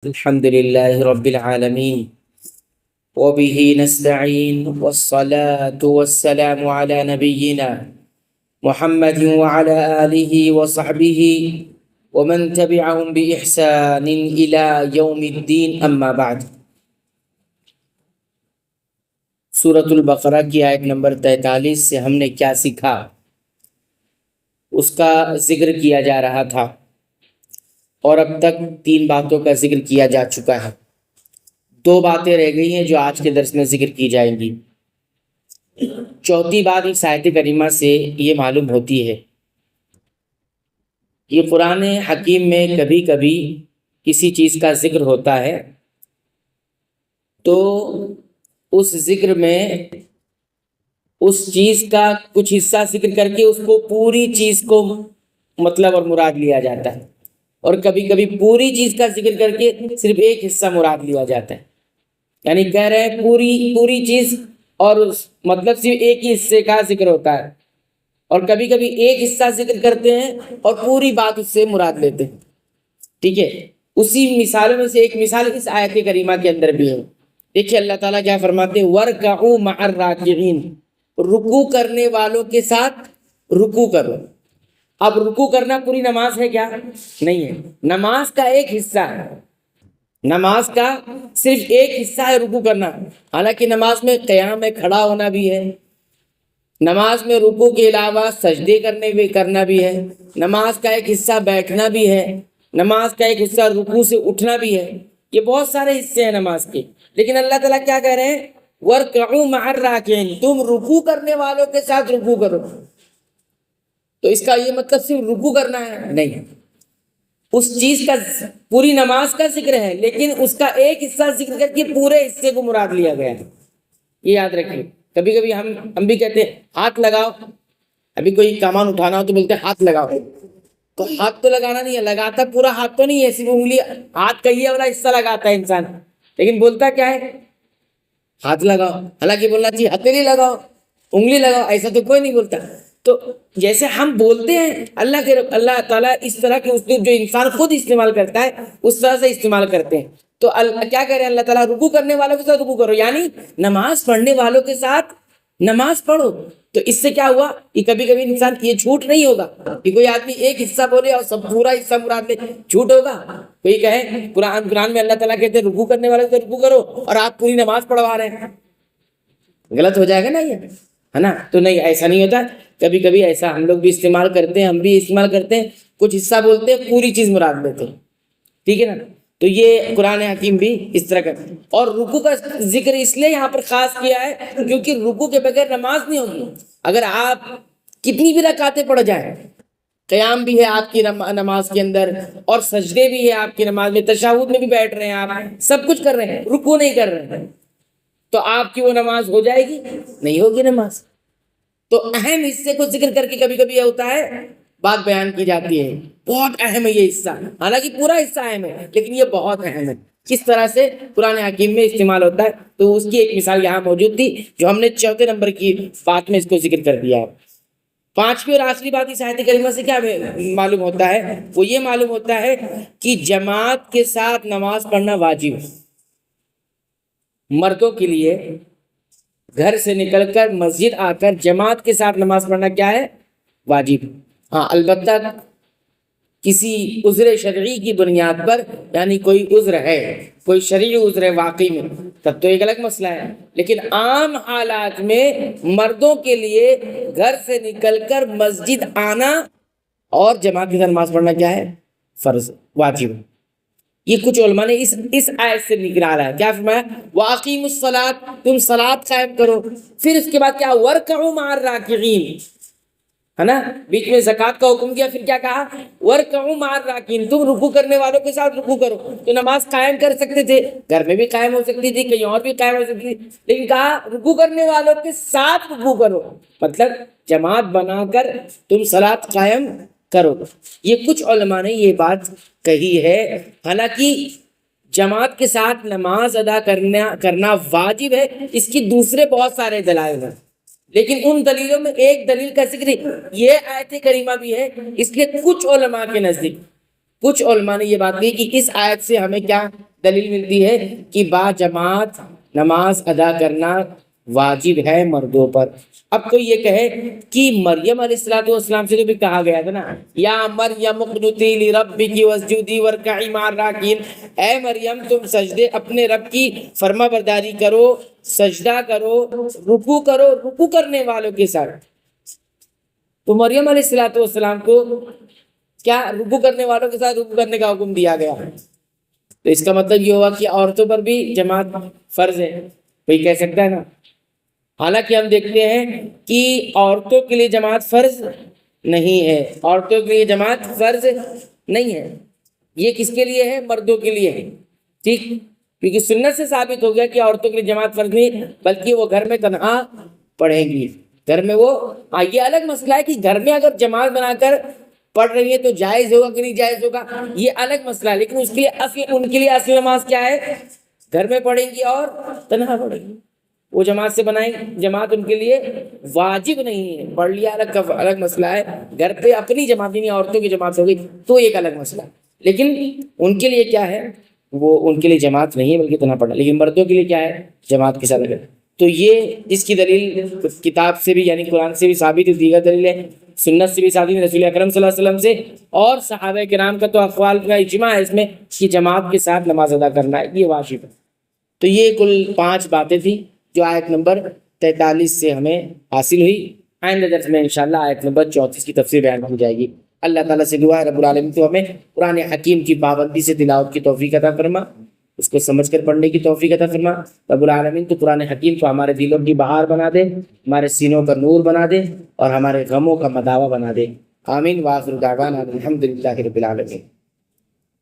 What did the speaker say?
الحمد لله رب العالمين وبه نستعين والصلاة والسلام على نبينا محمد وعلى آله وصحبه ومن تبعهم بإحسان إلى يوم الدين أما بعد۔ سورۃ البقرہ کی آیت نمبر 43 سے ہم نے کیا سیکھا اس کا ذکر کیا جا رہا تھا، اور اب تک 3 باتوں کا ذکر کیا جا چکا ہے۔ 2 باتیں رہ گئی ہیں جو آج کے درس میں ذکر کی جائیں گی۔ چوتھی بات اس آیت کریمہ سے یہ معلوم ہوتی ہے کہ قرآن حکیم میں کبھی کبھی کسی چیز کا ذکر ہوتا ہے تو اس ذکر میں اس چیز کا کچھ حصہ ذکر کر کے اس کو پوری چیز کو مطلب اور مراد لیا جاتا ہے، اور کبھی کبھی پوری چیز کا ذکر کر کے صرف ایک حصہ مراد لیا جاتا ہے۔ یعنی کہہ رہے ہیں پوری چیز اور مطلب صرف ایک ہی حصے کا ذکر ہوتا ہے، اور کبھی کبھی ایک حصہ ذکر کرتے ہیں اور پوری بات اس سے مراد لیتے ہیں۔ ٹھیک ہے، اسی مثالوں میں سے ایک مثال اس آیت کریمہ کے اندر بھی ہے۔ دیکھیے اللہ تعالیٰ کیا فرماتے ہیں، وَارْكَعُوا مَعَ الرَّاكِعِينَ، رکوع کرنے والوں کے ساتھ رکوع کرو۔ اب رکوع کرنا پوری نماز ہے کیا؟ نہیں ہے، نماز کا ایک حصہ ہے، نماز کا صرف ایک حصہ ہے رکوع کرنا۔ حالانکہ نماز میں قیام میں کھڑا ہونا بھی ہے، نماز میں رکوع کے علاوہ سجدے کرنا بھی ہے، نماز کا ایک حصہ بیٹھنا بھی ہے، نماز کا ایک حصہ رکوع سے اٹھنا بھی ہے۔ یہ بہت سارے حصے ہیں نماز کے، لیکن اللہ تعالیٰ کیا کہہ رہے ہیں، وَارْكَعُوا مَعَ الرَّاكِعِينَ، تم رکوع کرنے والوں کے ساتھ رکوع کرو۔ تو اس کا یہ مطلب صرف رکوع کرنا ہے نہیں، اس چیز کا پوری نماز کا ذکر ہے، لیکن اس کا ایک حصہ ذکر کر کے پورے حصے کو مراد لیا گیا ہے۔ یہ یاد رکھیے، کبھی کبھی ہم بھی کہتے ہیں ہاتھ لگاؤ، ابھی کوئی سامان اٹھانا ہو تو بولتے ہیں ہاتھ لگاؤ، تو ہاتھ تو لگانا نہیں ہے، لگاتا پورا ہاتھ تو نہیں ہے، صرف انگلی ہاتھ کا یہ والا حصہ لگاتا ہے انسان، لیکن بولتا کیا ہے، ہاتھ لگاؤ۔ حالانکہ بولنا چاہیے ہتھیلی لگاؤ، انگلی لگاؤ، ایسا تو کوئی نہیں بولتا۔ تو جیسے ہم بولتے ہیں اللہ تعالیٰ اس طرح کے اسلوب جو انسان خود استعمال کرتا ہے اس طرح سے استعمال کرتے ہیں۔ تو کیا کہہ رہے ہیں اللہ تعالیٰ، رکوع کرنے والوں کے ساتھ رکوع کرو، یعنی نماز پڑھنے والوں کے ساتھ نماز پڑھو۔ تو اس سے کیا ہوا کہ کبھی کبھی انسان یہ جھوٹ نہیں ہوگا کہ کوئی آدمی ایک حصہ بولے اور سب پورا حصہ مراد لے، جھوٹ ہوگا۔ کوئی کہے قرآن میں اللہ تعالیٰ کہتے ہیں رکوع کرنے والوں سے رکوع کرو اور آپ پوری نماز پڑھوا رہے ہیں، غلط ہو جائے گا نا، یہ ہے نا۔ تو نہیں، ایسا نہیں ہوتا۔ کبھی کبھی ایسا ہم لوگ بھی استعمال کرتے ہیں، ہم بھی استعمال کرتے ہیں، کچھ حصہ بولتے ہیں پوری چیز مراد لیتے ہیں، ٹھیک ہے نا۔ تو یہ قرآن حکیم بھی اس طرح کرتے ہیں۔ اور رکوع کا ذکر اس لیے یہاں پر خاص کیا ہے کیونکہ رکوع کے بغیر نماز نہیں ہوگی۔ اگر آپ کتنی بھی رکعتیں پڑھ جائیں، قیام بھی ہے آپ کی نماز کے اندر اور سجدے بھی ہے آپ کی نماز میں، تشہد میں بھی بیٹھ رہے ہیں آپ، سب کچھ کر رہے ہیں، رکوع نہیں کر رہے ہیں، تو آپ کی وہ نماز ہو جائے گی؟ نہیں ہوگی نماز۔ تو اہم حصے کو ذکر کر کے کبھی کبھی یہ ہوتا ہے بات بیان کی جاتی ہے، بہت اہم ہے یہ حصہ، حالانکہ پورا حصہ اہم ہے لیکن یہ بہت اہم ہے، کس طرح سے قرآن حکیم میں استعمال ہوتا ہے۔ تو اس کی ایک مثال یہاں موجود تھی جو ہم نے چوتھے نمبر کی بات میں اس کو ذکر کر دیا۔ 5ویں اور آخری بات اس آیت کریمہ سے کیا معلوم ہوتا ہے، وہ یہ معلوم ہوتا ہے کہ جماعت کے ساتھ نماز پڑھنا واجب ہے۔ مردوں کے لیے گھر سے نکل کر مسجد آ کر جماعت کے ساتھ نماز پڑھنا کیا ہے، واجب۔ ہاں، البتہ کسی عذر شرعی کی بنیاد پر، یعنی کوئی عذر ہے، کوئی شرعی عذر ہے واقعی میں، تب تو ایک الگ مسئلہ ہے، لیکن عام حالات میں مردوں کے لیے گھر سے نکل کر مسجد آنا اور جماعت کے ساتھ نماز پڑھنا کیا ہے، فرض، واجب ہے۔ یہ کچھ علماء نے اس آیت سے نکالا ہے، کیا فرمایا، وَأَقِیمُوا الصَّلَاةَ، تم صلاۃ قائم کرو۔ پھر اس کے بعد کیا، وَارْكَعُوا مَعَ الرَّاكِعِينَ، ہے نا، بیچ میں زکوٰۃ کا حکم کیا، پھر کیا کہا، وَارْكَعُوا مَعَ الرَّاكِعِينَ، تم رکوع کرنے والوں کے ساتھ رکوع کرو۔ تو نماز قائم کر سکتے تھے، گھر میں بھی قائم ہو سکتی تھی، کہیں اور بھی قائم ہو سکتی تھی، لیکن کہا رکوع کرنے والوں کے ساتھ رکوع کرو، مطلب جماعت بنا کر تم صلاۃ قائم کرو۔ یہ کچھ علماء نے یہ بات کہی ہے، حالانکہ جماعت کے ساتھ نماز ادا کرنا واجب ہے، اس کی دوسرے بہت سارے دلائل ہیں، لیکن ان دلیلوں میں ایک دلیل کا ذکر یہ آیت کریمہ بھی ہے، اس لیے کچھ علماء کے نزدیک کچھ علماء نے یہ بات کہی کہ اس آیت سے ہمیں کیا دلیل ملتی ہے کہ با جماعت نماز ادا کرنا واجب ہے مردوں پر۔ اب تو یہ کہے کہ مریم علیہ السلام سے تو بھی کہا گیا تھا نا، یا مریم اقنتی لربک واسجدی وارکعی مع الراکعین، اے مریم تم سجدے اپنے رب کی فرما برداری کرو، سجدہ کرو، رکوع کرو، رکوع کرنے والوں کے ساتھ۔ تو مریم علیہ السلام کو کیا رکوع کرنے والوں کے ساتھ رکوع کرنے کا حکم دیا گیا؟ تو اس کا مطلب یہ ہوا کہ عورتوں پر بھی جماعت فرض ہے، کوئی کہہ سکتا ہے نا؟ حالانکہ ہم دیکھتے ہیں کہ عورتوں کے لیے جماعت فرض نہیں ہے، عورتوں کے لیے جماعت فرض نہیں ہے، یہ کس کے لیے ہے؟ مردوں کے لیے ہے، ٹھیک، کیونکہ سنت سے ثابت ہو گیا کہ عورتوں کے لیے جماعت فرض نہیں، بلکہ وہ گھر میں تنہا پڑھیں گی، گھر میں وہ یہ الگ مسئلہ ہے کہ گھر میں اگر جماعت بنا کر پڑھ رہی ہے تو جائز ہوگا کہ نہیں جائز ہوگا، یہ الگ مسئلہ ہے، لیکن اس کے لیے ان کے لیے اصل نماز کیا ہے؟ گھر میں پڑھیں گی اور تنہا پڑھیں گی، وہ جماعت سے بنائیں، جماعت ان کے لیے واجب نہیں ہے، پڑھ لیا الگ مسئلہ ہے، گھر پہ اپنی جماعت نہیں عورتوں کی جماعت ہوگی تو ایک الگ مسئلہ، لیکن ان کے لیے کیا ہے؟ وہ ان کے لیے جماعت نہیں ہے بلکہ تنہا پڑھنا، لیکن مردوں کے لیے کیا ہے؟ جماعت کے ساتھ اگر۔ تو یہ اس کی دلیل کتاب سے بھی یعنی قرآن سے بھی ثابت ہے، دیگر دلیل ہے سنت سے بھی ثابت ہے، رسول اکرم صلی اللہ علیہ وسلم سے اور صحابہ کرام کا تو اقوال کا اجماع ہے اس میں کہ جماعت کے ساتھ نماز ادا کرنا ہے، یہ واجب ہے۔ تو یہ کل 5 باتیں تھیں جو آیت نمبر 43 سے ہمیں حاصل ہوئی۔ آئندہ درس میں انشاءاللہ آیت نمبر 34 کی تفسیر بیان کی جائے گی۔ اللہ تعالیٰ سے دعا ہے رب العالمین تو ہمیں قرآن حکیم کی پابندی سے تلاوت کی توفیق عطا فرما، اس کو سمجھ کر پڑھنے کی توفیق عطا فرما۔ رب العالمین تو قرآن حکیم کو ہمارے دلوں کی بہار بنا دے، ہمارے سینوں کا نور بنا دے اور ہمارے غموں کا مداوا بنا دے۔ آمین۔ وآخر دعوانا الحمدللہ رب العالمین۔